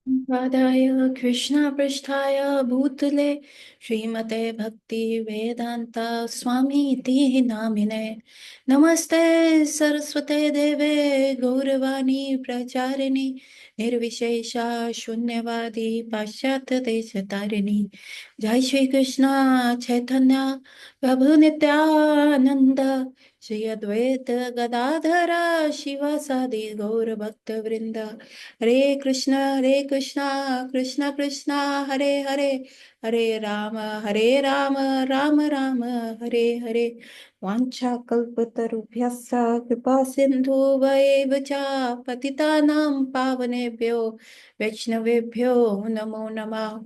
पादाय कृष्णपृष्ठाय भूतले श्रीमते भक्ति वेदांता स्वामी इति नामिने नमस्ते सरस्वते देवे गौरवाणी प्रचारिणि निर्विशेषा शून्यवादी पाश्चात्य देशतारिणि। जय श्री कृष्ण चैतन्य प्रभु नित्यानंद श्री अद्वैत गदाधर शिवासादि गौर भक्त वृंद। हरे कृष्णा कृष्ण कृष्णा हरे हरे, हरे राम राम राम हरे हरे। वाञ्छाकल्पतरुभ्यश्च कृपा सिन्धुवैव च पतितानां पावनेभ्यो वैष्णवेभ्यो नमो नमः।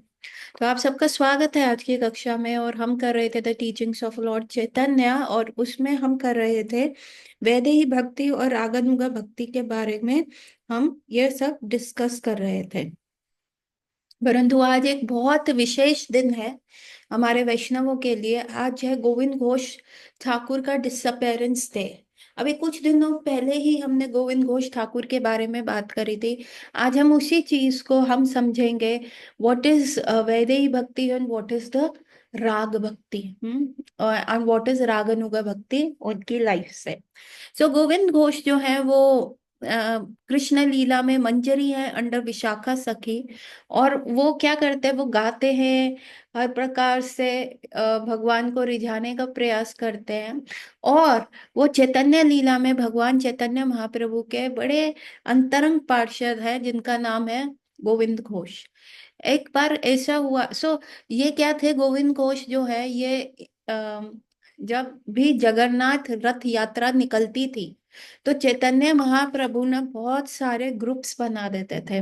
तो आप सबका स्वागत है आज की कक्षा में। और हम कर रहे थे द टीचिंग्स ऑफ लॉर्ड चैतन्य, और उसमें हम कर रहे थे वैदेही भक्ति और रागानुगा भक्ति के बारे में हम ये सब डिस्कस कर रहे थे। परंतु आज एक बहुत विशेष दिन है हमारे वैष्णवों के लिए। आज है गोविंद घोष ठाकुर का डिसअपेरेंस डे। अभी कुछ दिनों पहले ही हमने गोविंद घोष ठाकुर के बारे में बात करी थी। आज हम उसी चीज को हम समझेंगे, व्हाट इज वैदेही भक्ति एंड व्हाट इज द राग भक्ति, एंड व्हाट इज रागानुगा भक्ति उनकी लाइफ से। सो गोविंद घोष जो है वो कृष्ण लीला में मंजरी है अंडर विशाखा सखी। और वो क्या करते हैं, वो गाते हैं, हर प्रकार से भगवान को रिझाने का प्रयास करते हैं। और वो चैतन्य लीला में भगवान चैतन्य महाप्रभु के बड़े अंतरंग पार्षद है जिनका नाम है गोविंद घोष। एक बार ऐसा हुआ, ये क्या थे गोविंद घोष जो है ये, जब भी जगन्नाथ रथ यात्रा निकलती थी तो चैतन्य महाप्रभु ने बहुत सारे ग्रुप्स बना देते थे।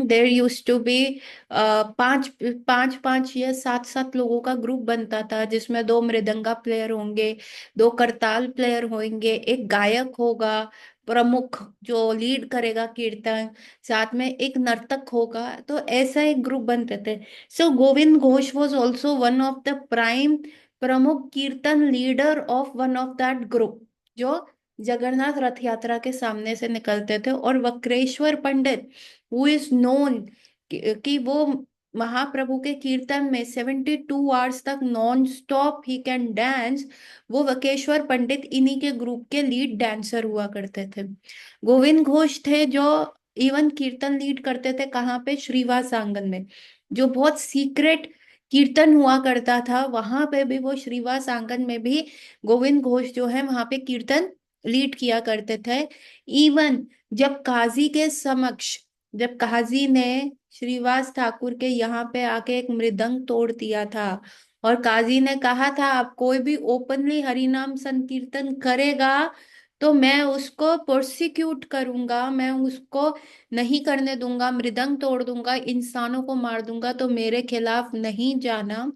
देर यूज टू बी पांच पांच पांच या सात सात लोगों का ग्रुप बनता था, जिसमें दो मृदंगा प्लेयर होंगे, दो करताल प्लेयर होंगे, एक गायक होगा प्रमुख जो लीड करेगा कीर्तन, साथ में एक नर्तक होगा। तो ऐसा एक ग्रुप बनते थे। So Govind Ghosh was also one of the prime प्रमुख kirtan leader of one of that group, जो जगन्नाथ रथ यात्रा के सामने से निकलते थे। और वक्रेश्वर पंडित हु इज नोन कि वो महाप्रभु के कीर्तन में 72 आवर्स तक non stop he can dance, वो वकेश्वर पंडित इन्हीं के ग्रुप के लीड डांसर हुआ करते थे। गोविंद घोष थे जो इवन कीर्तन लीड करते थे कहाँ पे, श्रीवास आंगन में, जो बहुत सीक्रेट कीर्तन हुआ करता था। वहां पे भी वो श्रीवास आंगन में भी गोविंद घोष जो है वहां पे कीर्तन लीड किया करते थे। इवन जब काजी के समक्ष, जब काजी ने श्रीवास ठाकुर के यहाँ पे आके एक मृदंग तोड़ दिया था और काजी ने कहा था आप कोई भी ओपनली हरिनाम संकीर्तन करेगा तो मैं उसको प्रोसिक्यूट करूंगा, मैं उसको नहीं करने दूंगा, मृदंग तोड़ दूंगा, इंसानों को मार दूंगा, तो मेरे खिलाफ नहीं जाना।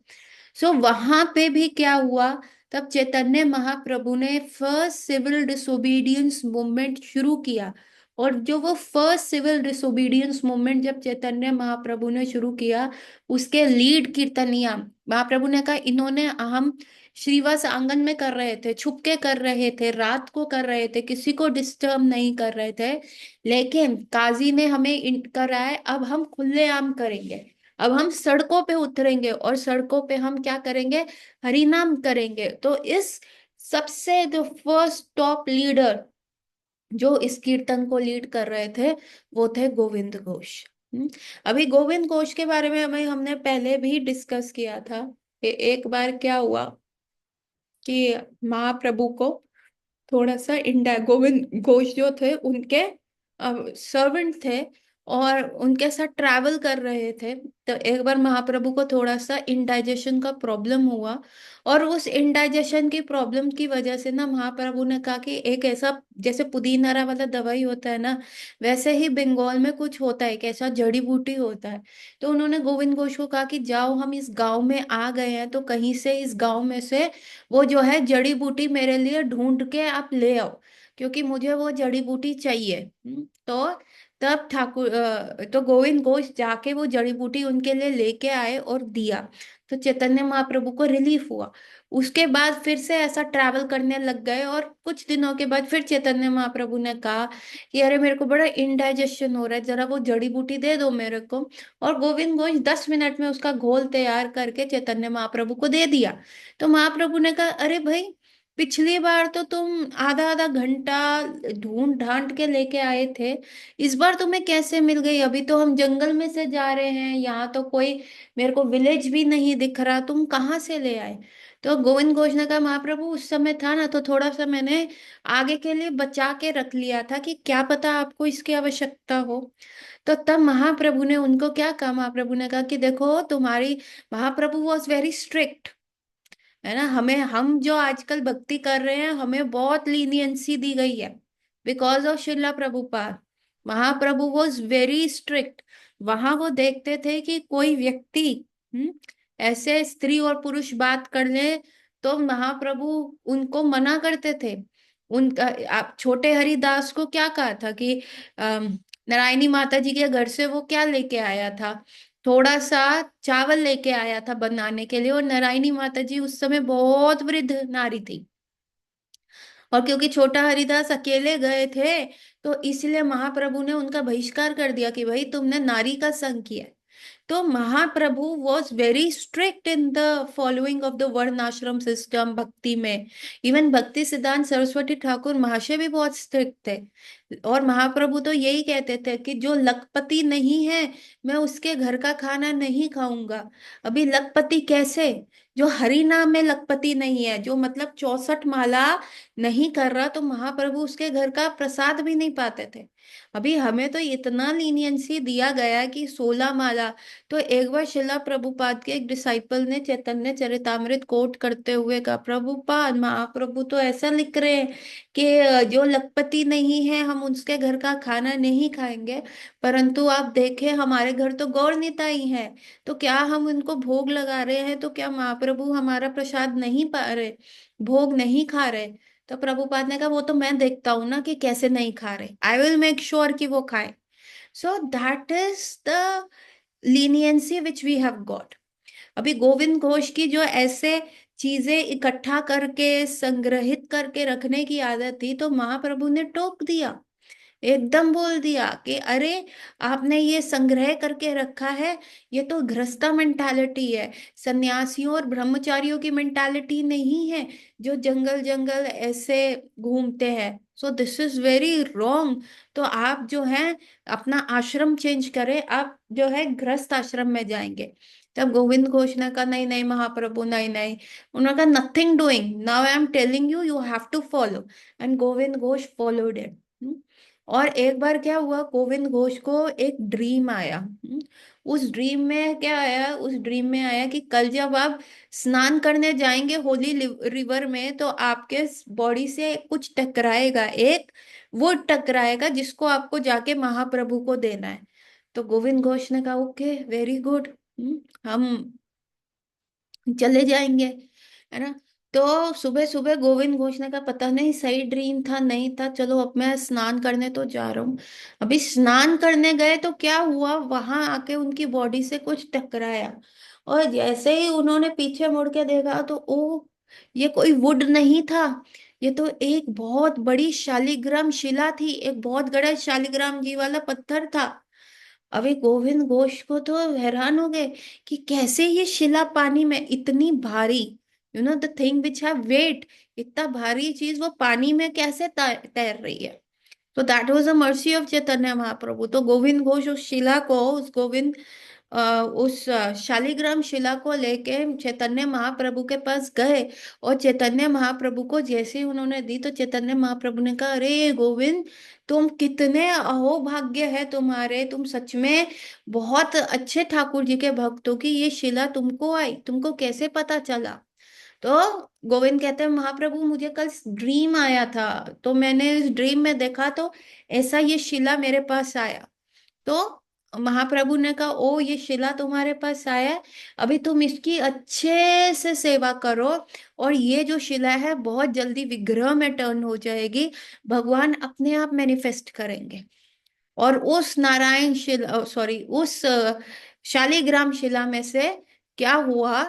वहां पे भी क्या हुआ, तब चैतन्य महाप्रभु ने फर्स्ट सिविल डिसोबीडियंस मूवमेंट शुरू किया। और जो वो फर्स्ट सिविल डिसोबीडियंस मूवमेंट जब चैतन्य महाप्रभु ने शुरू किया, उसके लीड कीर्तनिया महाप्रभु ने कहा इन्होंने, हम श्रीवास आंगन में कर रहे थे, छुप के कर रहे थे, रात को कर रहे थे, किसी को डिस्टर्ब नहीं कर रहे थे, लेकिन काजी ने हमें कराया, अब हम खुलेआम करेंगे, अब हम सड़कों पे उतरेंगे और सड़कों पे हम क्या करेंगे, हरिनाम करेंगे। तो इस सबसे जो फर्स्ट टॉप लीडर जो इस कीर्तन को लीड कर रहे थे वो थे गोविंद घोष। अभी गोविंद घोष के बारे में हमें हमने पहले भी डिस्कस किया था कि एक बार क्या हुआ कि महाप्रभु को थोड़ा सा इंडा, गोविंद घोष जो थे उनके सर्वेंट थे और उनके साथ ट्रैवल कर रहे थे। तो एक बार महाप्रभु को थोड़ा सा इंडाइजेशन का प्रॉब्लम हुआ, और उस इंडाइजेशन की प्रॉब्लम की वजह से ना महाप्रभु ने कहा कि एक ऐसा, जैसे पुदीनारा वाला दवाई होता है ना, वैसे ही बंगाल में कुछ होता है, एक ऐसा जड़ी बूटी होता है। तो उन्होंने गोविंद घोष को कहा कि जाओ, हम इस गांव में आ गए हैं, तो कहीं से इस गांव में से वो जो है जड़ी बूटी मेरे लिए ढूंढ के आप ले आओ, क्योंकि मुझे वो जड़ी बूटी चाहिए। तो तब तो गोविंद घोष जाके वो जड़ी बूटी उनके लिए लेके आए और दिया। तो चैतन्य महाप्रभु को रिलीफ हुआ। उसके बाद फिर से ऐसा ट्रैवल करने लग गए, और कुछ दिनों के बाद फिर चैतन्य महाप्रभु ने कहा कि अरे मेरे को बड़ा इंडाइजेशन हो रहा है, जरा वो जड़ी बूटी दे दो मेरे को। और गोविंद घोष 10 मिनट में उसका घोल तैयार करके चैतन्य महाप्रभु को दे दिया। तो महाप्रभु ने कहा अरे भाई, पिछली बार तो तुम आधा आधा घंटा ढूंढ ढांड के लेके आए थे, इस बार तुम्हें कैसे मिल गई? अभी तो हम जंगल में से जा रहे हैं, यहाँ तो कोई मेरे को विलेज भी नहीं दिख रहा, तुम कहाँ से ले आए? तो गोविंद घोष ने कहा महाप्रभु, उस समय था ना तो थोड़ा सा मैंने आगे के लिए बचा के रख लिया था कि क्या पता आपको इसकी आवश्यकता हो। तो तब महाप्रभु ने उनको क्या कहा, महाप्रभु ने कहा कि देखो तुम्हारी, महाप्रभु वॉज वेरी स्ट्रिक्ट, है ना, हमें, हम जो आजकल भक्ति कर रहे हैं हमें बहुत लीनियंसी दी गई है because of Shila Prabhupada. Mahaprabhu was very strict. वहां वो देखते थे कि कोई व्यक्ति हम्म, ऐसे स्त्री और पुरुष बात कर ले तो महाप्रभु उनको मना करते थे। उनका, आप छोटे हरिदास को क्या कहा था कि नारायणी माता जी के घर से वो क्या लेके आया था, थोड़ा सा चावल लेके आया था बनाने के लिए, और नारायणी माता जी उस समय बहुत वृद्ध नारी थी, और क्योंकि छोटा हरिदास अकेले गए थे तो इसलिए महाप्रभु ने उनका बहिष्कार कर दिया कि भाई तुमने नारी का संग किया। तो Mahaprabhu was very strict in the following of the varnashram system भक्ति में। इवन भक्ति सिद्धांत सरस्वती ठाकुर महाशय भी बहुत स्ट्रिक्ट थे। और महाप्रभु तो यही कहते थे कि जो लखपति नहीं है मैं उसके घर का खाना नहीं खाऊंगा। अभी लखपति कैसे? जो हरि नाम में लखपति नहीं है, जो मतलब 64 माला नहीं कर रहा, तो महाप्रभु उसके घर का प्रसाद भी नहीं पाते थे। अभी हमें तो इतना लीनियंसी दिया गया कि 16 माला। तो एक बार शिला प्रभुपाद के एक डिसाइपल ने चैतन्य चरितामृत कोट करते हुए कहा, प्रभुपाद, महाप्रभु तो ऐसा लिख रहे हैं कि जो लखपति नहीं है हम उसके घर का खाना नहीं खाएंगे, परंतु आप देखें हमारे घर तो गौर निताई है, तो क्या हम उनको भोग लगा रहे हैं? तो क्या महाप्रभु हमारा प्रसाद नहीं पा रहे, भोग नहीं खा रहे? तो प्रभुपाद ने कहा वो तो मैं देखता हूं ना कि कैसे नहीं खा रहे, आई विल मेक श्योर कि वो खाए। So that is the leniency which we have got. अभी गोविंद घोष की जो ऐसे चीजें इकट्ठा करके संग्रहित करके रखने की आदत थी, तो महाप्रभु ने टोक दिया, एकदम बोल दिया कि अरे आपने ये संग्रह करके रखा है, ये तो गृहस्था मेंटालिटी है, सन्यासियों और ब्रह्मचारियों की मेंटालिटी नहीं है जो जंगल जंगल ऐसे घूमते हैं। सो दिस इज वेरी रॉन्ग। तो आप जो है अपना आश्रम चेंज करें, आप जो है गृहस्थ आश्रम में जाएंगे। तब गोविंद घोष ने कहा नहीं नहीं महाप्रभु, नहीं नहीं। उन्होंने कहा nothing doing, now I am telling you, you have to follow. And Govind Ghosh followed it. और एक बार क्या हुआ, गोविंद घोष को एक ड्रीम आया। उस ड्रीम में क्या आया, उस ड्रीम में आया कि कल जब आप स्नान करने जाएंगे होली रिवर में, तो आपके बॉडी से कुछ टकराएगा, एक वुड टकराएगा जिसको आपको जाके महाप्रभु को देना है। तो गोविंद घोष ने कहा ओके, वेरी गुड, हम चले जाएंगे, है ना। तो सुबह सुबह गोविंद घोष ने कहा पता नहीं सही ड्रीम था नहीं था, चलो अब मैं स्नान करने तो जा रहा हूँ। अभी स्नान करने गए तो क्या हुआ, वहां आके उनकी बॉडी से कुछ टकराया, और जैसे ही उन्होंने पीछे मुड़ के देखा तो ओ, ये कोई वुड नहीं था, ये तो एक बहुत बड़ी शालिग्राम शिला थी, एक बहुत बड़ा शालिग्राम जी वाला पत्थर था। अभी गोविंद घोष को तो हैरान हो गए कि कैसे ये शिला पानी में इतनी भारी, you know the thing which have weight, इतना भारी चीज वो पानी में कैसे तैर रही है। तो that was a mercy of Chaitanya Mahaprabhu. तो गोविंद घोष उस शिला को, उस गोविंद उस शालिग्राम शिला को लेके चैतन्य महाप्रभु के पास गए, और चैतन्य महाप्रभु को जैसे ही उन्होंने दी तो चैतन्य महाप्रभु ने कहा अरे गोविंद, तुम कितने अहोभाग्य है तुम्हारे, तुम सच में बहुत अच्छे ठाकुर जी के भक्त हो कि ये शिला तुमको आई, तुमको कैसे पता चला? तो गोविंद कहते हैं महाप्रभु मुझे कल ड्रीम आया था, तो मैंने इस ड्रीम में देखा तो ऐसा ये शिला मेरे पास आया। तो महाप्रभु ने कहा ओ ये शिला तुम्हारे पास आया है, अभी तुम इसकी अच्छे से सेवा करो, और ये जो शिला है बहुत जल्दी विग्रह में टर्न हो जाएगी, भगवान अपने आप मैनिफेस्ट करेंगे। और उस नारायण शिला, सॉरी, उस शालिग्राम शिला में से क्या हुआ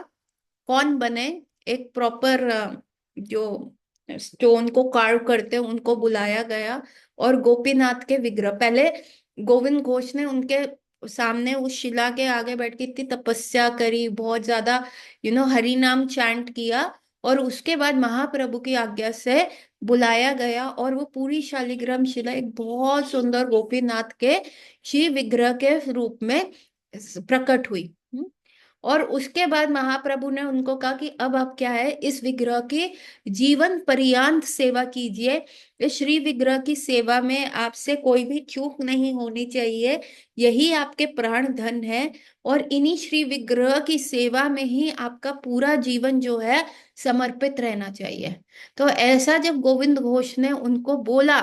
कौन बने, एक प्रॉपर जो स्टोन को कार्व करते हैं उनको बुलाया गया, और गोपीनाथ के विग्रह पहले गोविंद घोष ने उनके सामने उस शिला के आगे बैठ के इतनी तपस्या करी, बहुत ज्यादा हरि नाम चैंट किया, और उसके बाद महाप्रभु की आज्ञा से बुलाया गया, और वो पूरी शालिग्राम शिला एक बहुत सुंदर गोपीनाथ के शिव विग्रह के रूप में प्रकट हुई। और उसके बाद महाप्रभु ने उनको कहा कि अब आप क्या है, इस विग्रह की जीवन पर्यंत सेवा कीजिए। इस श्री विग्रह की सेवा में आपसे कोई भी चूक नहीं होनी चाहिए, यही आपके प्राण धन है, और इन्हीं श्री विग्रह की सेवा में ही आपका पूरा जीवन जो है समर्पित रहना चाहिए। तो ऐसा जब गोविंद घोष ने उनको बोला,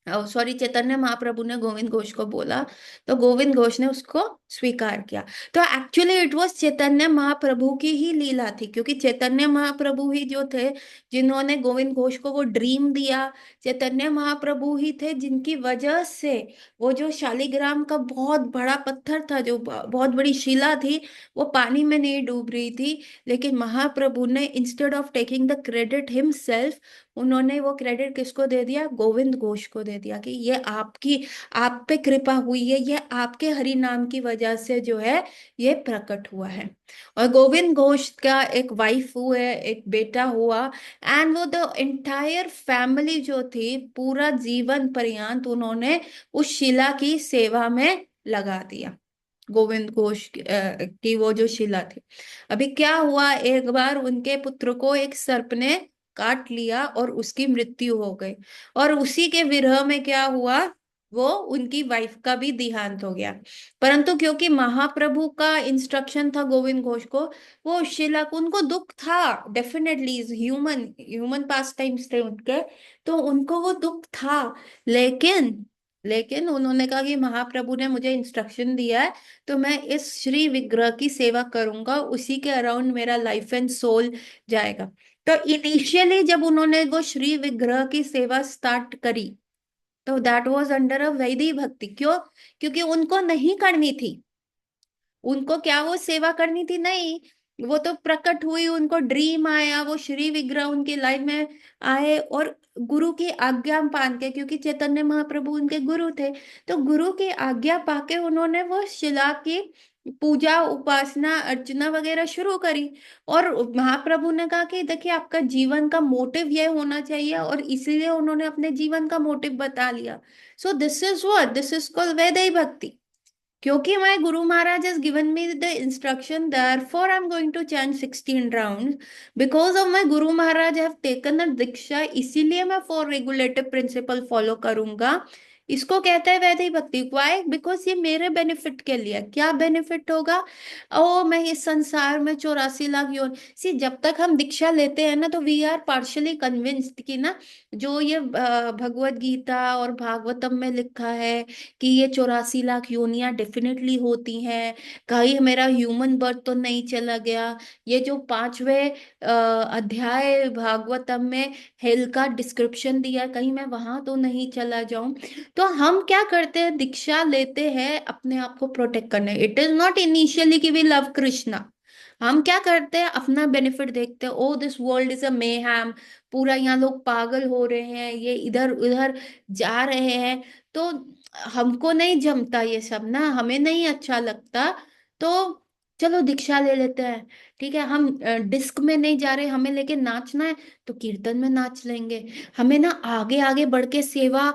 सॉरी, चैतन्य महाप्रभु ने गोविंद घोष को बोला, तो गोविंद घोष ने उसको स्वीकार किया। तो actually it was Chaitanya Mahaprabhu की ही लीला थी, क्योंकि चैतन्य महाप्रभु ही जो थे जिन्होंने गोविंद घोष को वो ड्रीम दिया। चैतन्य महाप्रभु ही थे जिनकी वजह से वो जो शालिग्राम का बहुत बड़ा पत्थर था, जो बहुत बड़ी शिला थी, वो पानी में नहीं डूब रही थी। लेकिन महाप्रभु ने instead of taking the credit himself, उन्होंने वो क्रेडिट किसको दे दिया, गोविंद घोष को दे दिया, कि ये आपकी, आप पे कृपा हुई है, ये आपके हरि नाम की वजह से जो है ये प्रकट हुआ है। और गोविंद घोष का एक वाइफ हुए, एक बेटा हुआ, एंड वो द एंटायर फैमिली जो थी पूरा जीवन पर्यंत उन्होंने उस शिला की सेवा में लगा दिया। गोविंद घोष की वो जो शिला थी। अभी क्या हुआ, एक बार उनके पुत्र को एक सर्प ने काट लिया और उसकी मृत्यु हो गई, और उसी के विरह में क्या हुआ, वो उनकी वाइफ का भी देहांत हो गया। परंतु क्योंकि महाप्रभु का इंस्ट्रक्शन था गोविंद घोष को, वो उस शिला को, उनको दुख था, डेफिनेटली ह्यूमन ह्यूमन पास टाइम्स थे उनके, तो उनको वो दुख था। लेकिन लेकिन उन्होंने कहा कि महाप्रभु ने मुझे इंस्ट्रक्शन दिया है, तो मैं इस श्री विग्रह की सेवा करूंगा, उसी के अराउंड मेरा लाइफ एंड सोल जाएगा। तो इनिशियली जब उन्होंने वो श्री विग्रह की सेवा स्टार्ट करी, तो दैट वाज अंडर अ वैदिक भक्ति। क्यों? क्योंकि उनको नहीं करनी थी, उनको क्या वो सेवा करनी थी, नहीं, वो तो प्रकट हुई, उनको ड्रीम आया, वो श्री विग्रह उनकी लाइफ में आए, और गुरु की आज्ञा पान के, क्योंकि चैतन्य महाप्रभु उनके गुरु थे, तो गुरु की आज्ञा पाके उन्होंने वो शिला की पूजा उपासना अर्चना वगैरह शुरू करी। और महाप्रभु ने कहा कि देखिए, आपका जीवन का मोटिव ये होना चाहिए, और इसीलिए उन्होंने अपने जीवन का मोटिव बता लिया। सो दिस इज कॉल्ड वैदिक भक्ति। क्योंकि my Guru Maharaj has given me the instruction, therefore I'm going to chant 16 rounds, because of my guru maharaj have taken a diksha, इसीलिए मैं 4 regulative principle फॉलो करूंगा। इसको कहते हैं वैदिक भक्ति। वाई? बिकॉज ये मेरे बेनिफिट के लिए। क्या बेनिफिट होगा? ओ, मैं इस संसार में 84 लाख योन, सी जब तक हम दीक्षा लेते हैं ना, तो वी आर पार्शली कन्विंस्ड कि ना, जो ये भगवत गीता और भागवतम में लिखा है कि ये 84 लाख योनियां डेफिनेटली होती हैं, कहीं मेरा ह्यूमन बर्थ तो नहीं चला गया, ये जो 5वें अध्याय भागवतम में हेल का डिस्क्रिप्शन दिया, कहीं मैं वहां तो नहीं चला जाऊं। तो हम क्या करते हैं, दीक्षा लेते हैं अपने आप को प्रोटेक्ट करने। इट इज नॉट इनिशियली कि वी लव कृष्णा। हम क्या करते हैं, अपना बेनिफिट देखते हैं, ओ दिस वर्ल्ड इज अ मेहैम, पूरा यहाँ लोग पागल हो रहे हैं, ये इधर उधर जा रहे हैं, तो हमको नहीं जमता ये सब ना, हमें नहीं अच्छा लगता, तो चलो दीक्षा ले लेते हैं। ठीक है, हम डिस्क में नहीं जा रहे, हमें लेके नाचना है, तो कीर्तन में नाच लेंगे। हमें ना आगे आगे बढ़ के सेवा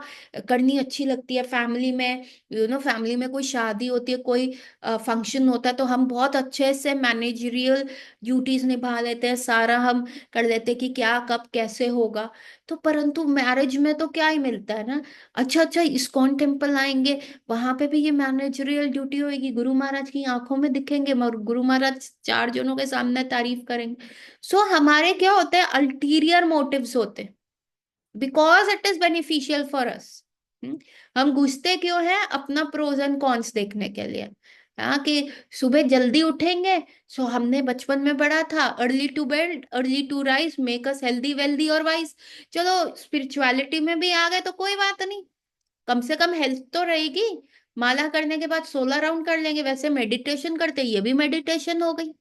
करनी अच्छी लगती है, फैमिली में, फैमिली में कोई शादी होती है, कोई फंक्शन होता है, तो हम बहुत अच्छे से मैनेजरियल ड्यूटीज निभा लेते हैं, सारा हम कर लेते हैं कि क्या कब कैसे होगा। तो परंतु मैरिज में तो क्या ही मिलता है ना, अच्छा अच्छा इस्कॉन टेम्पल आएंगे, वहां पे भी ये मैनेजरियल ड्यूटी होगी, गुरु महाराज की आंखों में दिखेंगे, मगर गुरु महाराज 4 जनों के सामने तारीफ करेंगे। सो हमारे क्या होते हैं, अल्टीरियर मोटिव्स होते हैं, because it is beneficial for us. हम घुसते क्यों हैं, अपना प्रोज एंड कॉन्स देखने के लिए। हाँ, कि सुबह जल्दी उठेंगे, सो हमने बचपन में पढ़ा था, early to bed early to rise make us healthy wealthy और वाइज। चलो स्पिरिचुअलिटी में भी आ गए तो कोई बात नहीं, कम से कम हेल्थ तो रहेगी। माला करने के बाद 16 राउंड कर लेंगे, वैसे मेडिटेशन करते, ये भी मेडिटेशन हो गई।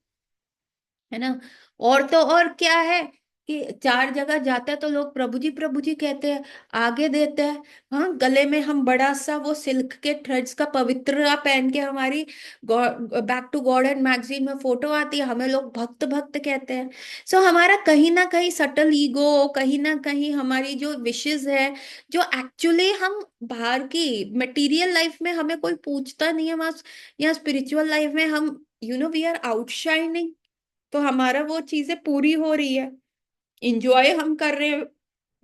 है ना। और तो और क्या है कि चार जगह जाते हैं तो लोग प्रभु जी कहते हैं, आगे देते हैं। हाँ, गले में हम बड़ा सा वो सिल्क के थ्रेड्स का पवित्र पहन के हमारी back to God and magazine में फोटो आती है, हमें लोग भक्त भक्त कहते हैं। सो हमारा कहीं ना कहीं सटल ईगो, कहीं ना कहीं हमारी जो विशेस है, जो एक्चुअली हम बाहर की मटेरियल लाइफ में हमें कोई पूछता नहीं है, वहां या स्पिरिचुअल लाइफ में हम वी आर आउटशाइनिंग। तो हमारा वो चीजें पूरी हो रही है, इंजॉय हम कर रहे हैं,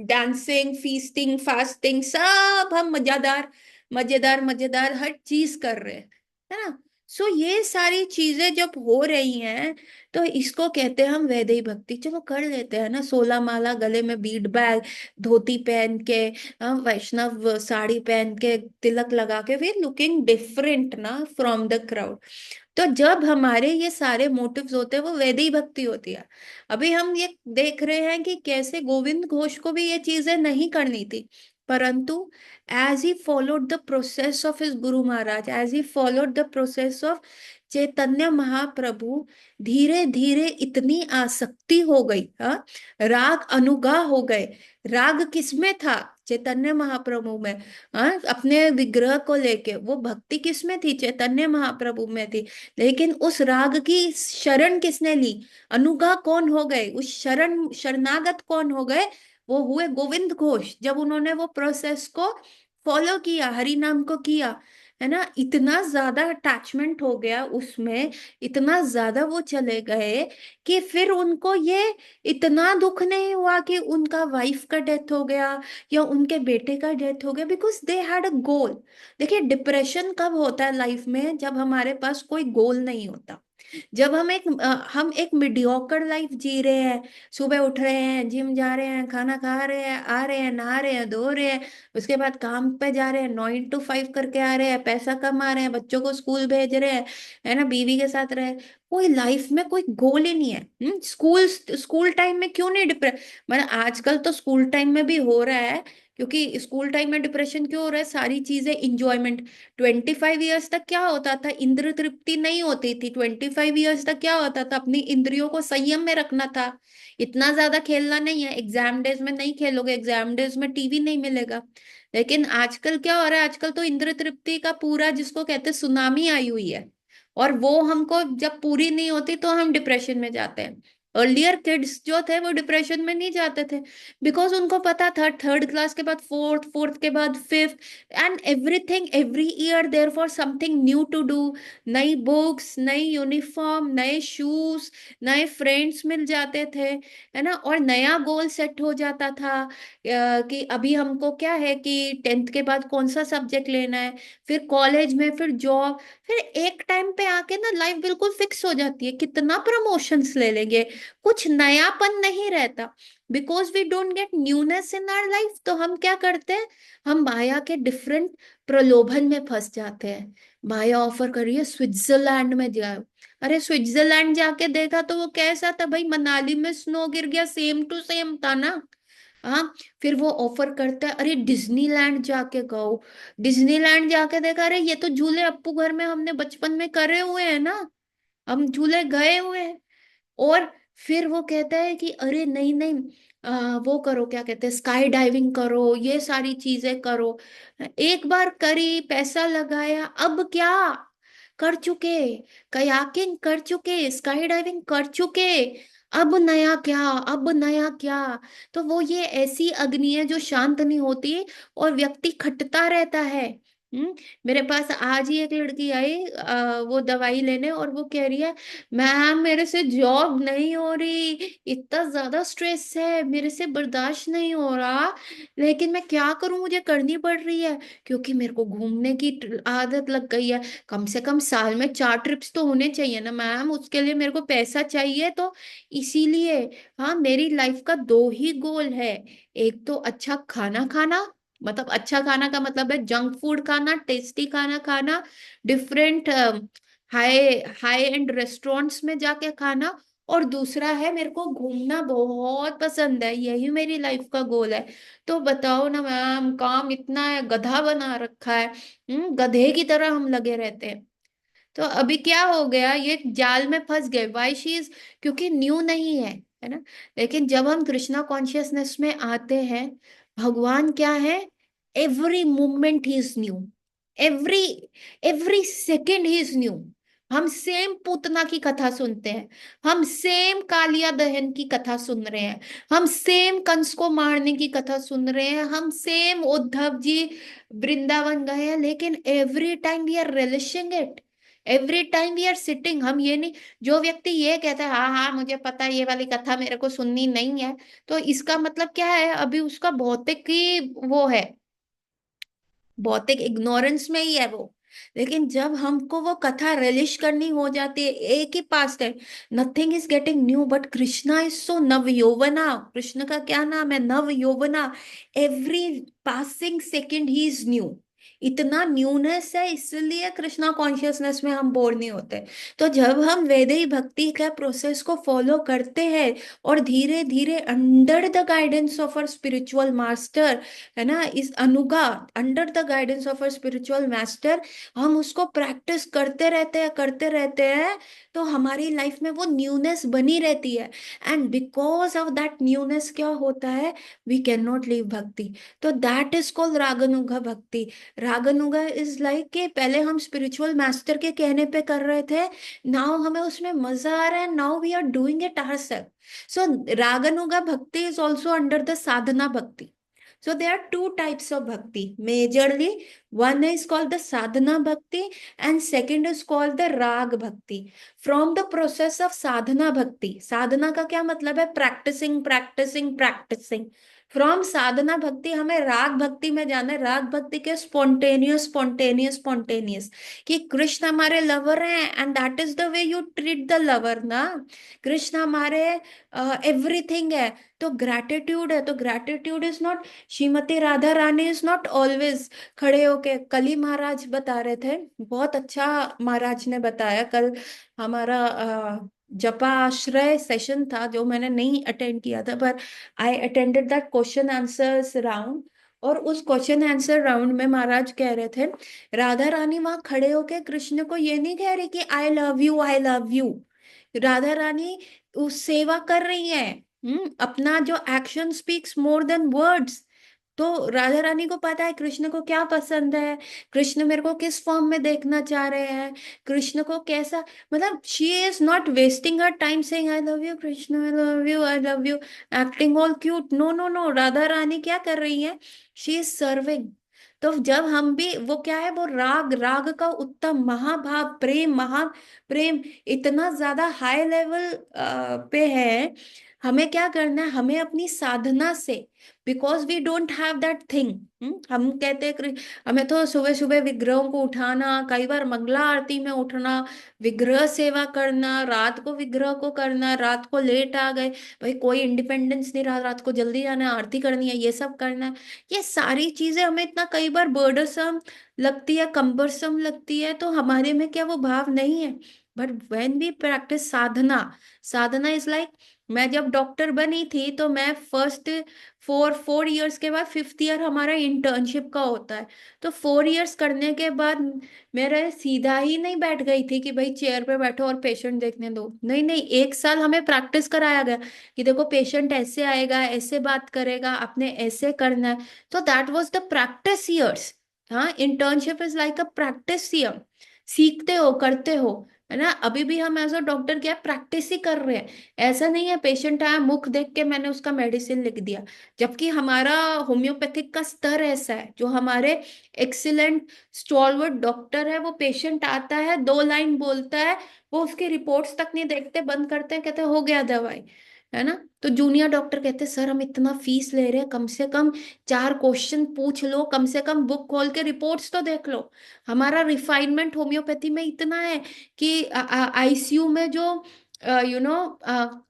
डांसिंग, फीस्टिंग, फास्टिंग, सब हम मजेदार मजेदार मजेदार हर चीज कर रहे हैं, है ना। सो ये सारी चीजें जब हो रही हैं तो इसको कहते हैं हम वैदेही भक्ति। चलो कर लेते हैं ना, 16 माला गले में, बीड बैग, धोती पहन के, वैष्णव साड़ी पहन के, तिलक लगा के, वी लुकिंग डिफरेंट ना फ्रॉम द क्राउड। तो जब हमारे ये सारे मोटिव्स होते हैं वो वैदिक भक्ति होती है। अभी हम ये देख रहे हैं कि कैसे गोविंद घोष को भी ये चीजें नहीं करनी थी, परंतु as he followed the process of his guru Maharaj, as he followed the process of Chaitanya Mahaprabhu, धीरे धीरे इतनी आसक्ति हो गई, हाँ, राग अनुगा हो गए। राग किसमें था? चैतन्य महाप्रभु में। हाँ, अपने विग्रह को लेके वो भक्ति किसमें थी? चैतन्य महाप्रभु में थी। लेकिन उस राग की शरण किसने ली? अनुगा कौन हो गए? उस शरणागत कौन हो गए? वो हुए गोविंद घोष, जब उन्होंने वो प्रोसेस को फॉलो किया, हरि नाम को किया, है ना। इतना ज्यादा अटैचमेंट हो गया उसमें, इतना ज्यादा वो चले गए कि फिर उनको ये इतना दुख नहीं हुआ कि उनका वाइफ का डेथ हो गया या उनके बेटे का डेथ हो गया, बिकॉज दे हैड अ गोल। देखिए, डिप्रेशन कब होता है लाइफ में? जब हमारे पास कोई गोल नहीं होता, जब हम एक मीडियोकर लाइफ जी रहे हैं। सुबह उठ रहे हैं, जिम जा रहे हैं, खाना खा रहे हैं, आ रहे हैं, नहा रहे हैं, धो रहे हैं, उसके बाद काम पे जा रहे हैं, 9 to 5 करके आ रहे हैं, पैसा कमा रहे हैं, बच्चों को स्कूल भेज रहे हैं, है ना, बीवी के साथ रहे। कोई लाइफ में कोई गोल ही नहीं है। स्कूल स्कूल टाइम में क्यों नहीं डिप्रेस, मतलब आजकल तो स्कूल टाइम में भी हो रहा है, क्योंकि स्कूल टाइम में डिप्रेशन क्यों हो रहा है? सारी चीजें इंजॉयमेंट। 25 ईयर्स तक क्या होता था? इंद्र तृप्ति नहीं होती थी। 25 ईयर्स तक क्या होता था? अपनी इंद्रियों को संयम में रखना था, इतना ज्यादा खेलना नहीं है। एग्जाम डेज में नहीं खेलोगे, एग्जाम डेज में टीवी नहीं मिलेगा। लेकिन आजकल क्या हो रहा है? आजकल तो इंद्र तृप्ति का पूरा, जिसको कहते हैं, सुनामी आई हुई है। और वो हमको जब पूरी नहीं होती तो हम डिप्रेशन में जाते हैं। अर्लियर किड्स जो थे वो डिप्रेशन में नहीं जाते थे, बिकॉज उनको पता था थर्ड क्लास के बाद फोर्थ, फोर्थ के बाद fifth, and everything, every year there for something new to do. नई बुक्स, नई यूनिफॉर्म, नए शूज, नए फ्रेंड्स मिल जाते थे, है ना। और नया गोल सेट हो जाता था, कि अभी हमको क्या है कि 10th के बाद कौन सा सब्जेक्ट लेना है, फिर कॉलेज में, फिर जॉब, फिर एक टाइम पे आके ना लाइफ बिल्कुल फिक्स हो जाती है, कितना प्रमोशंस ले लेंगे, कुछ नयापन नहीं रहता। Because we don't get newness in our life, तो हम क्या करते हैं? हम माया के डिफरेंट प्रलोभन में फंस जाते हैं। माया ऑफर कर रही है स्विट्जरलैंड में जाओ। अरे स्विट्जरलैंड जाके देखा तो वो कैसा था भाई? मनाली में स्नो गिर गया, सेम टू सेम था ना। हाँ। फिर वो ऑफर करता है, अरे डिज्नीलैंड जाके गो। डिज्नीलैंड जाके देखा, अरे ये तो झूले अप्पू घर में हमने बचपन में करे हुए हैं ना, हम झूले गए हुए हैं। और फिर वो कहता है कि अरे नहीं नहीं, वो करो, क्या कहते हैं, स्काई डाइविंग करो, ये सारी चीजें करो। एक बार करी, पैसा लगाया, अब क्या कर चुके? कयाकिंग कर चुके, स्काई डाइविंग कर चुके, अब नया क्या? अब नया क्या? तो वो ये ऐसी अग्नि है जो शांत नहीं होती और व्यक्ति खटता रहता है। मेरे पास आज ही एक लड़की आई, वो दवाई लेने, और वो कह रही है, मैम मेरे से जॉब नहीं हो रही, इतना ज्यादा स्ट्रेस है, मेरे से बर्दाश्त नहीं हो रहा, लेकिन मैं क्या करूं, मुझे करनी पड़ रही है, क्योंकि मेरे को घूमने की आदत लग गई है। कम से कम साल में 4 ट्रिप्स तो होने चाहिए ना मैम, उसके लिए मेरे को पैसा चाहिए, तो इसीलिए। हाँ, मेरी लाइफ का दो ही गोल है। एक तो अच्छा खाना खाना, मतलब अच्छा खाना का मतलब है जंक फूड खाना, टेस्टी खाना खाना, different high high and restaurants में जाके खाना। और दूसरा है, मेरे को घूमना बहुत पसंद है, यही मेरी लाइफ का गोल है। तो बताओ ना मैम, काम इतना है, गधा बना रखा है, गधे की तरह हम लगे रहते हैं। तो अभी क्या हो गया, ये जाल में फंस गए, वाई शी इज, क्योंकि न्यू नहीं है ना। लेकिन जब हम कृष्णा कॉन्शियसनेस में आते हैं, भगवान क्या है, every moment he is new, every every second he is new. हम सेम पूतना की कथा सुनते हैं, हम सेम कालिया दहन की कथा सुन रहे हैं, हम सेम कंस को मारने की कथा सुन रहे हैं, हम सेम उद्धव जी वृंदावन गए हैं, लेकिन every time we are relishing it, every time we are sitting. हम ये नहीं, जो व्यक्ति ये कहता है हाँ हाँ मुझे पता है ये वाली कथा मेरे को सुननी नहीं है, तो इसका मतलब क्या है, अभी उसका भौतिक ही वो है, भौतिक इग्नोरेंस में ही है वो। लेकिन जब हमको वो कथा रिलिश करनी हो जाती है, एक ही पास्ट है, nothing is getting new but Krishna is so नव यौवना। कृष्ण का क्या नाम है, नव यौवना। Every passing second he is new, इतना न्यूनेस है, इसलिए कृष्णा कॉन्शियसनेस में हम बोर नहीं होते। तो जब हम वैदिक भक्ति का प्रोसेस को फॉलो करते हैं और धीरे धीरे under the guidance of our spiritual master, है ना, इस अनुगा, under the guidance of a spiritual master, हम उसको प्रैक्टिस करते रहते हैं, तो हमारी लाइफ में वो न्यूनेस बनी रहती है। And because of that newness क्या होता है, वी कैन नॉट लीव भक्ति। तो दैट इज कॉल्ड रागनुगा भक्ति। रागनुगा इज लाइक कि पहले हम स्पिरिचुअल मास्टर के कहने पे कर रहे थे, नाउ हमें उसमें मजा आ रहा है, now we are doing it ourselves. So raganuga bhakti is also under the sadhana bhakti. So there are two types of bhakti majorly. One is called the sadhana bhakti and second is called the rag bhakti. From the process of sadhana bhakti, sadhana का क्या मतलब है, practicing practicing practicing, from साधना भक्ति हमें राग भक्ति में जाना है। राग भक्ति के स्पॉन्टेनियस स्पॉन्टेनियस स्पॉन्टेनियस, कि कृष्ण हमारे लवर हैं and that is the way you treat the lover ना। कृष्ण हमारे एवरीथिंग है, तो ग्रैटिट्यूड है, तो gratitude is not, Shrimati Radha Rani is not always खड़े होके। कल ही महाराज बता रहे थे, बहुत अच्छा महाराज ने बताया कल, हमारा जपाश्रय सेशन था जो मैंने नहीं अटेंड किया था, पर I attended that question answers round. और उस क्वेश्चन आंसर राउंड में महाराज कह रहे थे, राधा रानी वहां खड़े होके कृष्ण को ये नहीं कह रही कि I love you I love you. Radha Rani उस सेवा कर रही है। अपना जो action speaks more than words. तो राधा रानी को पता है कृष्ण को क्या पसंद है, कृष्ण मेरे को किस फॉर्म में देखना चाह रहे हैं, कृष्ण को कैसा, मतलब she is not wasting her time saying I love you Krishna, I love you I love you, acting all cute. No no no, Radha Rani क्या कर रही है, शी इज सर्विंग। तो जब हम भी, वो क्या है, वो राग, राग का उत्तम महाभाव, प्रेम, महा प्रेम इतना ज्यादा हाई लेवल पे है। हमें क्या करना है, हमें अपनी साधना से, because we don't have that thing. हम कहते हैं हमें तो सुबह सुबह विग्रहों को उठाना, कई बार मंगला आरती में उठना, विग्रह सेवा करना, रात को विग्रह को करना, रात को लेट आ गए, भाई कोई इंडिपेंडेंस नहीं रहा, रात को जल्दी जाना है, आरती करनी है, ये सब करना है। ये सारी चीजें हमें इतना कई बार बर्डसम लगती है, कंबरसम लगती है, तो हमारे में क्या वो भाव नहीं है। But when we practise sadhana, sadhana is like, मैं जब डॉक्टर बनी थी तो मैं फर्स्ट 4 4 इयर्स के बाद 5th ईयर हमारा इंटर्नशिप का होता है। तो 4 इयर्स करने के बाद मेरा सीधा ही नहीं बैठ गई थी कि भाई चेयर पे बैठो और पेशेंट देखने दो, नहीं नहीं, 1 साल हमें प्रैक्टिस कराया गया कि देखो पेशेंट ऐसे आएगा, ऐसे बात करेगा, आपने ऐसे करना है। तो that was the practice years. हाँ, internship is like a practice year, सीखते हो करते हो, है ना। अभी भी हम एज अ डॉक्टर क्या प्रैक्टिस ही कर रहे हैं। ऐसा नहीं है पेशेंट आया मुख देख के मैंने उसका मेडिसिन लिख दिया, जबकि हमारा होम्योपैथिक का स्तर ऐसा है, जो हमारे एक्सीलेंट स्टॉलवर्ड डॉक्टर है, वो पेशेंट आता है 2 लाइन बोलता है, वो उसकी रिपोर्ट्स तक नहीं देखते, बंद करते हैं, कहते हैं हो गया दवाई, है ना। तो जूनियर डॉक्टर कहते हैं सर हम इतना फीस ले रहे हैं, कम से कम 4 क्वेश्चन पूछ लो, कम से कम बुक खोल के रिपोर्ट्स तो देख लो। हमारा रिफाइनमेंट होम्योपैथी में इतना है कि आईसीयू में जो नो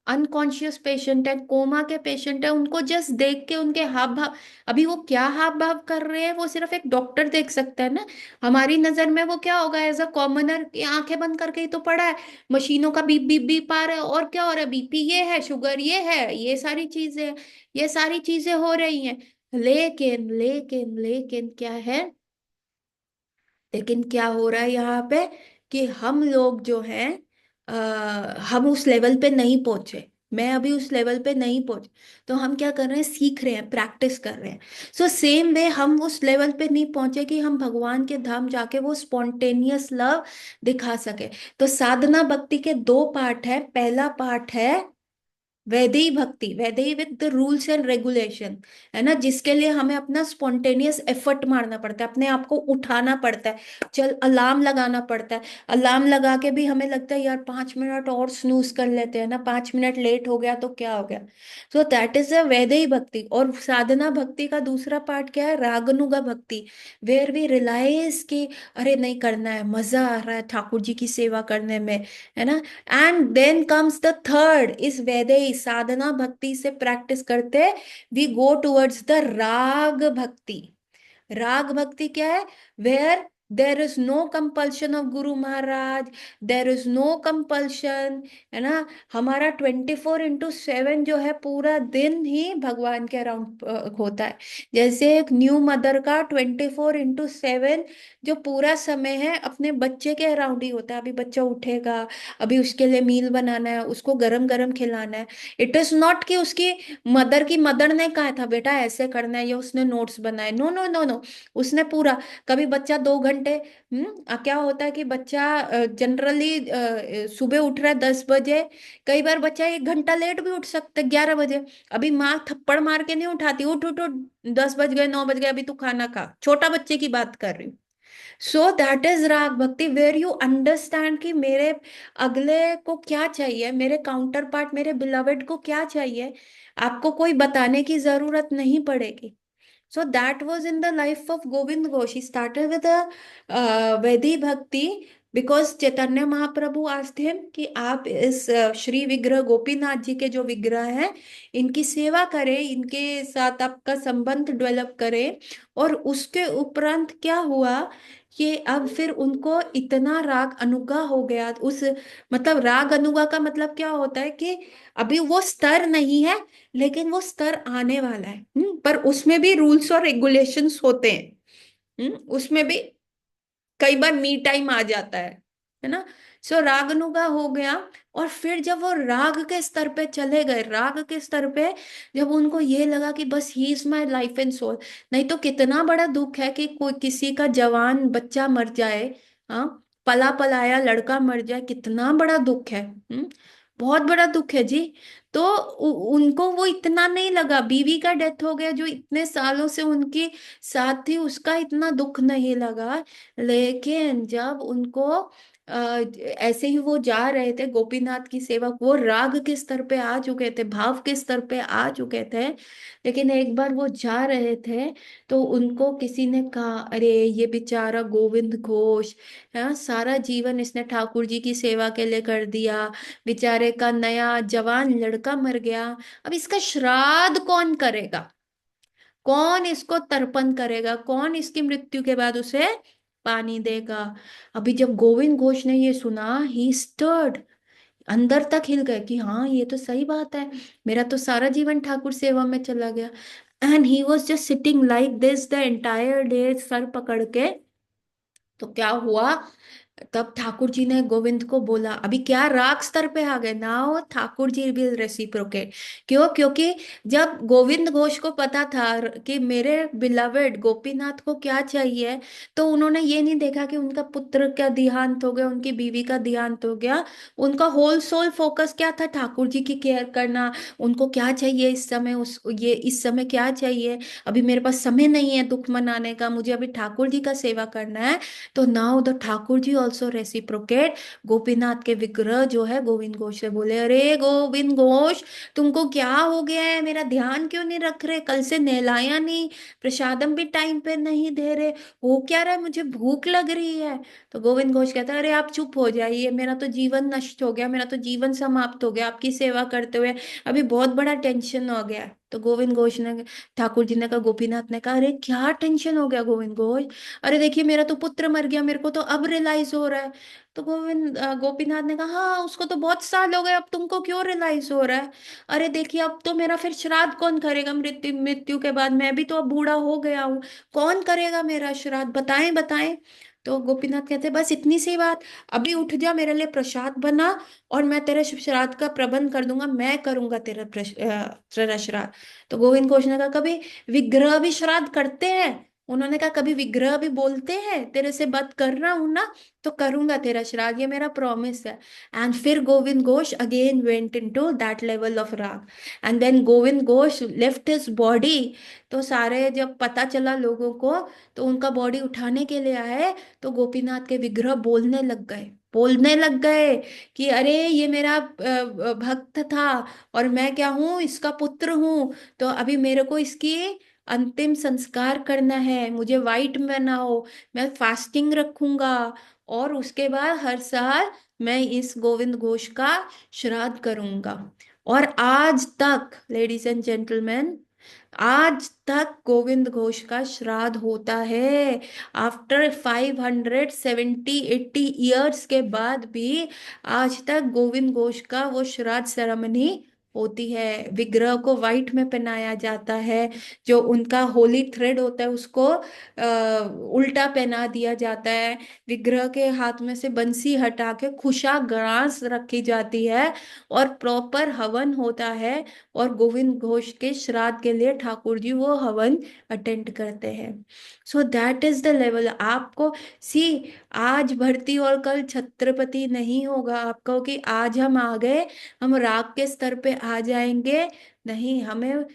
अनकॉन्शियस पेशेंट है, कोमा के पेशेंट है, उनको जस्ट देख के उनके हाव भाव, अभी वो क्या हाव भाव कर रहे हैं वो सिर्फ एक डॉक्टर देख सकता है ना। हमारी नजर में वो क्या होगा, एज अ कॉमनर, आंखें बंद करके ही तो पड़ा है, मशीनों का बीप बीप बीप आ रहा है, और क्या हो रहा है, बीपी ये है, शुगर ये है, ये सारी चीजें, ये सारी चीजें हो रही हैं। लेकिन लेकिन लेकिन क्या है, लेकिन क्या हो रहा है यहाँ पे, कि हम लोग जो हैं हम उस लेवल पे नहीं पहुंचे। मैं अभी उस लेवल पे नहीं पहुंचे, तो हम क्या कर रहे हैं, सीख रहे हैं, प्रैक्टिस कर रहे हैं। सो सेम वे हम उस लेवल पे नहीं पहुंचे कि हम भगवान के धाम जाके वो स्पॉन्टेनियस लव दिखा सके। तो साधना भक्ति के दो पार्ट है। पहला पार्ट है वैदेही भक्ति, Vaidehi with the rules and regulation, है ना, जिसके लिए हमें अपना स्पॉन्टेनियस एफर्ट मारना पड़ता है, अपने आप को उठाना पड़ता है, चल अलार्म लगाना पड़ता है। अलार्म लगा के भी हमें लगता है यार 5 मिनट और स्नूज कर लेते हैं ना, 5 मिनट लेट हो गया तो क्या हो गया। सो दैट इज अ वैदेही भक्ति। और साधना भक्ति का दूसरा पार्ट क्या है, रागनुगा भक्ति, वेयर वी रियलाइज कि अरे नहीं, करना है, मजा आ रहा है ठाकुर जी की सेवा करने में, है ना। And then comes the third is वैदेही साधना भक्ति से प्रैक्टिस करते वी गो टुवर्ड्स द राग भक्ति। राग भक्ति क्या है, where there is no compulsion of guru Maharaj, there is no compulsion, है ना। हमारा 24/7 जो है पूरा दिन ही भगवान के अराउंड होता है। जैसे एक न्यू मदर का 24/7 जो पूरा समय है अपने बच्चे के अराउंड ही होता है। अभी बच्चा उठेगा, अभी उसके लिए मील बनाना है, उसको गरम गरम खिलाना है। इट इज नॉट कि उसकी मदर ने कहा था बेटा ऐसे करना है, या उसने नोट्स बनाए, नो नो नो नो। उसने पूरा, कभी बच्चा 2 घंटे, क्या होता है कि बच्चा जनरली सुबह उठ रहा है 10 बजे, कई बार बच्चा 1 घंटा लेट भी उठ सकता है 11 बजे। अभी माँ थप्पड़ मार के नहीं उठाती, उठ उठ उठ, 10 बज गए, 9 बज गए, अभी तू खाना खा, छोटा बच्चे की बात कर रही हूँ। सो दैट इज राग भक्ति, वेयर यू अंडरस्टैंड कि मेरे अगले को क्या चाहिए, मेरे काउंटर पार्ट, मेरे बिलवेड को क्या चाहिए, आपको कोई बताने की जरूरत नहीं पड़ेगी। So that was in the life of Govind Ghosh. He started with a Vedi Bhakti because Chaitanya Mahaprabhu asked him कि आप इस श्री विग्रह गोपीनाथ जी के जो विग्रह हैं इनकी सेवा करें, इनके साथ आपका संबंध डेवलप करें। और उसके उपरांत क्या हुआ कि अब फिर उनको इतना राग अनुगा हो गया उस, मतलब राग अनुगा का मतलब क्या होता है कि अभी वो स्तर नहीं है, लेकिन वो स्तर आने वाला है। पर उसमें भी रूल्स और रेगुलेशंस होते हैं। उसमें भी कई बार मी टाइम आ जाता है ना। सो रागनुगा हो गया। और फिर जब वो राग के स्तर पे चले गए, राग के स्तर पे जब उनको ये लगा कि बस he is my life and soul, नहीं तो कितना बड़ा दुख है कि कोई किसी का जवान बच्चा मर जाए, हाँ, पला पलाया लड़का मर जाए, कितना बड़ा दुख है। बहुत बड़ा दुख है जी। तो उनको वो इतना नहीं लगा, बीवी का डेथ हो गया जो इतने सालों से उनकी साथ थी, उसका इतना दुख नहीं लगा। लेकिन जब उनको ऐसे ही वो जा रहे थे गोपीनाथ की सेवा, वो राग के स्तर पे आ चुके थे, भाव के स्तर पे आ चुके थे, लेकिन एक बार वो जा रहे थे तो उनको किसी ने कहा अरे ये बेचारा गोविंद घोष, है, सारा जीवन इसने ठाकुर जी की सेवा के लिए कर दिया, बेचारे का नया जवान लड़का मर गया, अब इसका श्राद्ध कौन करेगा, कौन इसको तर्पण करेगा, कौन इसकी मृत्यु के बाद उसे पानी देगा। अभी जब गोविंद घोष ने ये सुना, ही स्टर्ड, अंदर तक हिल गए कि हाँ ये तो सही बात है, मेरा तो सारा जीवन ठाकुर सेवा में चला गया। And he was just sitting like this the entire day, sir पकड़ के। तो क्या हुआ, तब ठाकुर जी ने गोविंद को बोला, अभी क्या राग स्तर पे आ गए, now Thakur ji will reciprocate. क्यों, क्योंकि जब गोविंद घोष को पता था कि मेरे बिलवेड गोपीनाथ को क्या चाहिए, तो उन्होंने ये नहीं देखा कि उनका पुत्र का देहांत हो गया, उनकी बीवी का देहांत हो गया। उनका होल सोल फोकस क्या था, ठाकुर जी की केयर करना। उनको क्या चाहिए इस समय, उस ये इस समय क्या चाहिए, अभी मेरे पास समय नहीं है दुख मनाने का, मुझे अभी ठाकुर जी का सेवा करना है। तो now the Thakur ji also reciprocate. Gopinath के विग्रह जो है गोविंद घोष से बोले, अरे गोविंद घोष तुमको क्या हो गया है, मेरा ध्यान क्यों नहीं रख रहे, कल से नहलाया नहीं, प्रसादम भी टाइम पे नहीं दे रहे, हो क्या रहा है, मुझे भूख लग रही है। तो गोविंद घोष कहता है अरे आप चुप हो जाइए, मेरा तो जीवन नष्ट हो गया, मेरा तो जीवन समाप्त हो गया आपकी सेवा करते हुए, अभी बहुत बड़ा टेंशन हो गया। तो गोविंद घोष ने, ठाकुर जी ने कहा, गोपीनाथ ने कहा, अरे क्या टेंशन हो गया गोविंद घोष, अरे देखिए मेरा तो पुत्र मर गया, मेरे को तो अब रियलाइज हो रहा है। तो गोपीनाथ ने कहा हाँ उसको तो बहुत साल हो गए, अब तुमको क्यों रियलाइज हो रहा है, अरे देखिए अब तो मेरा फिर श्राद्ध कौन करेगा, मृत्यु मृत्यु के बाद मैं भी तो अब बूढ़ा हो गया हूँ, कौन करेगा मेरा श्राद्ध, बताएं बताएं। तो गोपीनाथ कहते बस इतनी सी बात, अभी उठ जा, मेरे लिए प्रसाद बना और मैं तेरे श्राद्ध का प्रबंध कर दूंगा, मैं करूंगा तेरा श्राद्ध। तो गोविंद घोष ने कहा कभी विग्रह भी श्राद्ध करते हैं? उन्होंने कहा कभी विग्रह भी बोलते हैं, तेरे से बात कर रहा हूं ना, तो करूंगा तेरा श्राद्ध, ये मेरा प्रॉमिस है। एंड फिर Govind Ghosh again went into that level of raga. And then Govind Ghosh left his body. तो सारे जब पता चला लोगों को, तो उनका बॉडी उठाने के लिए आए, तो गोपीनाथ के विग्रह बोलने लग गए कि अरे ये मेरा भक्त था, और मैं क्या हूँ, इसका पुत्र हूँ। तो अभी मेरे को इसकी अंतिम संस्कार करना है, मुझे वाइट बनाओ, मैं फास्टिंग रखूंगा, और उसके बाद हर साल मैं इस गोविंद घोष का श्राद्ध करूंगा। और आज तक लेडीज एंड जेंटलमैन, आज तक गोविंद घोष का श्राद्ध होता है। आफ्टर 570-80 ईयर्स के बाद भी आज तक गोविंद घोष का वो श्राद्ध सेरेमनी होती है। विग्रह को व्हाइट में पहनाया जाता है, जो उनका होली थ्रेड होता है उसको उल्टा पहना दिया जाता है, विग्रह के हाथ में से बंसी हटा के खुशा ग्रास रखी जाती है, और प्रॉपर हवन होता है। और गोविंद घोष के श्राद्ध के लिए ठाकुर जी वो हवन अटेंड करते हैं। सो दैट इज द लेवल। आपको सी, आज भर्ती और कल छत्रपति नहीं होगा। आपको कि आज हम आ गए, हम राग के स्तर पे आ जाएंगे, नहीं। हमें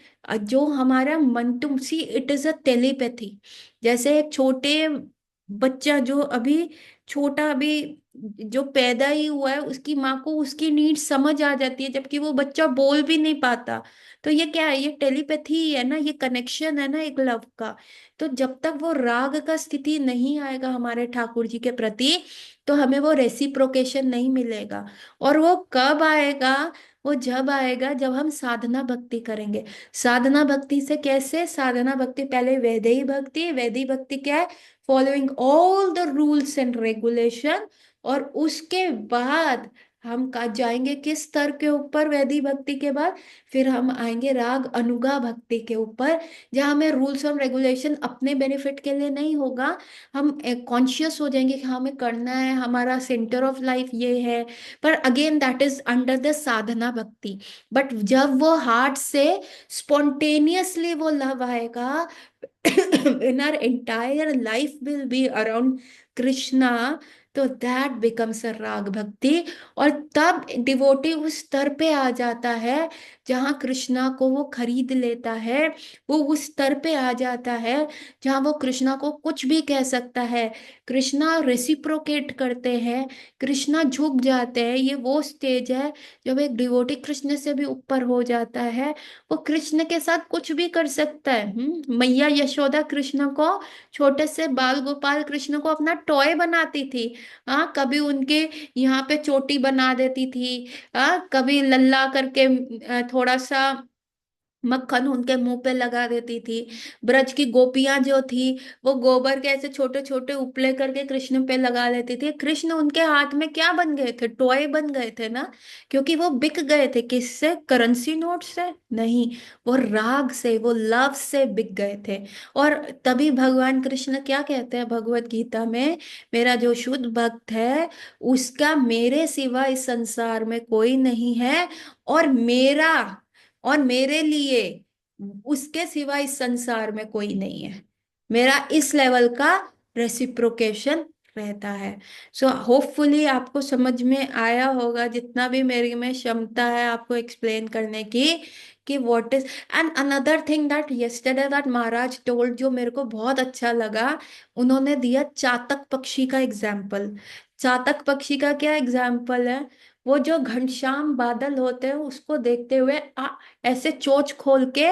जो हमारा मन, तुम see it is a telepathy. जैसे एक छोटे बच्चा जो अभी छोटा, अभी जो पैदा ही हुआ है, उसकी माँ को उसकी नीड्स समझ आ जाती है, जबकि वो बच्चा बोल भी नहीं पाता। तो ये क्या है, ये टेलीपैथी ही है ना, ये कनेक्शन है ना एक लव का। तो जब तक वो राग का स्थिति नहीं आएगा हमारे ठाकुर जी के प्रति, तो हमें वो रेसिप्रोकेशन नहीं मिलेगा। और वो कब आएगा? वो जब आएगा जब हम साधना भक्ति करेंगे। साधना भक्ति से कैसे? साधना भक्ति पहले वैदेही भक्ति, वैदिक भक्ति क्या है? Following all the rules and regulation. और उसके बाद हम का जाएंगे किस स्तर के ऊपर? वैदिक भक्ति के बाद फिर हम आएंगे राग अनुगा भक्ति के ऊपर, जहाँ हमें रूल्स और रेगुलेशन अपने बेनिफिट के लिए नहीं होगा। हम कॉन्शियस हो जाएंगे कि हाँ, हमें करना है, हमारा सेंटर ऑफ लाइफ ये है। पर again that is under the sadhana bhakti. But जब वो हार्ट से स्पॉन्टेनियसली वो लव आएगा, when our entire life will be around Krishna, तो दैट बिकम्स अ राग भक्ति। और तब डिवोटी उस स्तर पे आ जाता है जहाँ कृष्णा को वो खरीद लेता है। वो उस स्तर पे आ जाता है जहाँ वो कृष्णा को कुछ भी कह सकता है, कृष्णा रेसिप्रोकेट करते हैं, कृष्णा झुक जाते हैं। ये वो स्टेज है जब एक डिवोटी कृष्ण से भी ऊपर हो जाता है। वो कृष्ण के साथ कुछ भी कर सकता है। मैया यशोदा कृष्ण को, छोटे से बाल गोपाल कृष्ण को अपना टॉय बनाती थी। हाँ, कभी उनके यहाँ पे चोटी बना देती थी, हाँ, कभी लल्ला करके थोड़ा सा मक्खन उनके मुंह पे लगा देती थी। ब्रज की गोपियां जो थी, वो गोबर के ऐसे छोटे छोटे उपले करके कृष्ण पे लगा लेती थी। कृष्ण उनके हाथ में क्या बन गए थे? टॉय बन गए थे ना, क्योंकि वो बिक गए थे। किससे? करेंसी नोट से नहीं, वो राग से, वो लव से बिक गए थे। और तभी भगवान कृष्ण क्या कहते हैं भगवत गीता में? मेरा जो शुद्ध भक्त है, उसका मेरे सिवा इस संसार में कोई नहीं है, और मेरे लिए उसके सिवा इस संसार में कोई नहीं है। मेरा इस लेवल का रेसिप्रोकेशन रहता है। सो होपफुली आपको समझ में आया होगा, जितना भी मेरी में क्षमता है आपको एक्सप्लेन करने की, कि what is. And another thing that yesterday that Maharaj told, जो मेरे को बहुत अच्छा लगा, उन्होंने दिया चातक पक्षी का एग्जाम्पल। चातक पक्षी का क्या एग्जाम्पल है? वो जो घनश्याम बादल होते हैं उसको देखते हुए ऐसे चोंच खोल के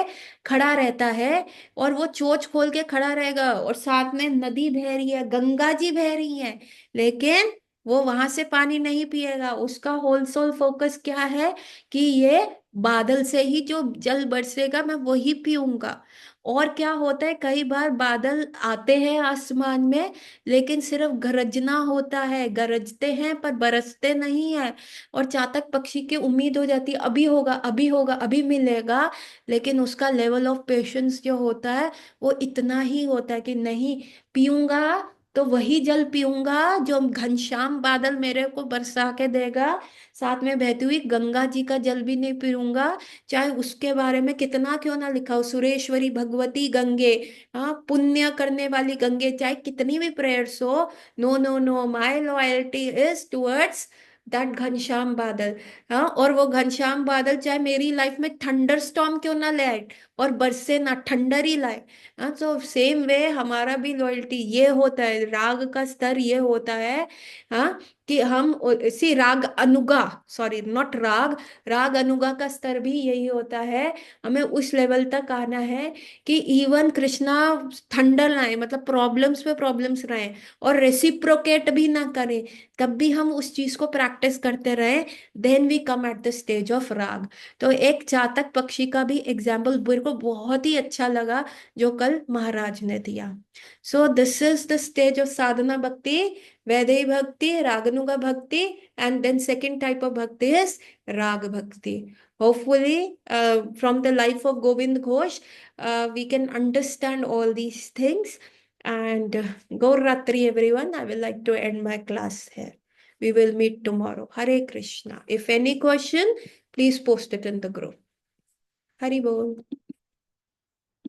खड़ा रहता है। और वो चोंच खोल के खड़ा रहेगा, और साथ में नदी बह रही है, गंगा जी बह रही है, लेकिन वो वहां से पानी नहीं पिएगा। उसका होल सोल फोकस क्या है? कि ये बादल से ही जो जल बरसेगा मैं वही पीऊंगा। और क्या होता है, कई बार बादल आते हैं आसमान में, लेकिन सिर्फ गरजना होता है, गरजते हैं पर बरसते नहीं है। और चातक पक्षी की उम्मीद हो जाती है अभी होगा, अभी होगा, अभी मिलेगा। लेकिन उसका लेवल ऑफ पेशेंस जो होता है वो इतना ही होता है कि नहीं, पीऊंगा तो वही जल पीऊंगा जो घनश्याम बादल मेरे को बरसा के देगा। साथ में बहती हुई गंगा जी का जल भी नहीं पीऊंगा, चाहे उसके बारे में कितना क्यों ना लिखा हो, सुरेश्वरी भगवती गंगे, हाँ पुण्य करने वाली गंगे, चाहे कितनी भी प्रेयर्स हो। No no no, my loyalty is towards that Ghanshyam badal. हाँ, और वो घनश्याम बादल चाहे मेरी लाइफ में थंडर स्टॉर्म क्यों ना ले आए, और बरसे ना, ठंडर ही लाए। हाँ, तो सेम वे हमारा भी लॉयल्टी ये होता है, राग का स्तर ये होता है। हाँ, कि हम सी राग अनुगा, सॉरी नॉट राग, राग अनुगा का स्तर भी यही होता है। हमें उस लेवल तक आना है कि इवन कृष्णा थंडर लाए, मतलब प्रॉब्लम्स पे प्रॉब्लम्स रहे, और रेसिप्रोकेट भी ना करें, तब भी हम उस चीज को प्रैक्टिस करते रहे। Then we come at the stage of raga. तो एक चातक पक्षी का भी एग्जाम्पल मेरे को बहुत ही अच्छा लगा जो कल महाराज ने दिया। So this is the stage of sadhana bhakti, vaidhi भक्ति, रागनुगा भक्ति, and then second type of bhakti is rag bhakti. Hopefully, from the life of Govind Ghosh, we can understand all these things. And Gaur Ratri, everyone. I will like to end my class here. We will meet tomorrow. Hare Krishna. If any question, please post it in the group. Hari Bol.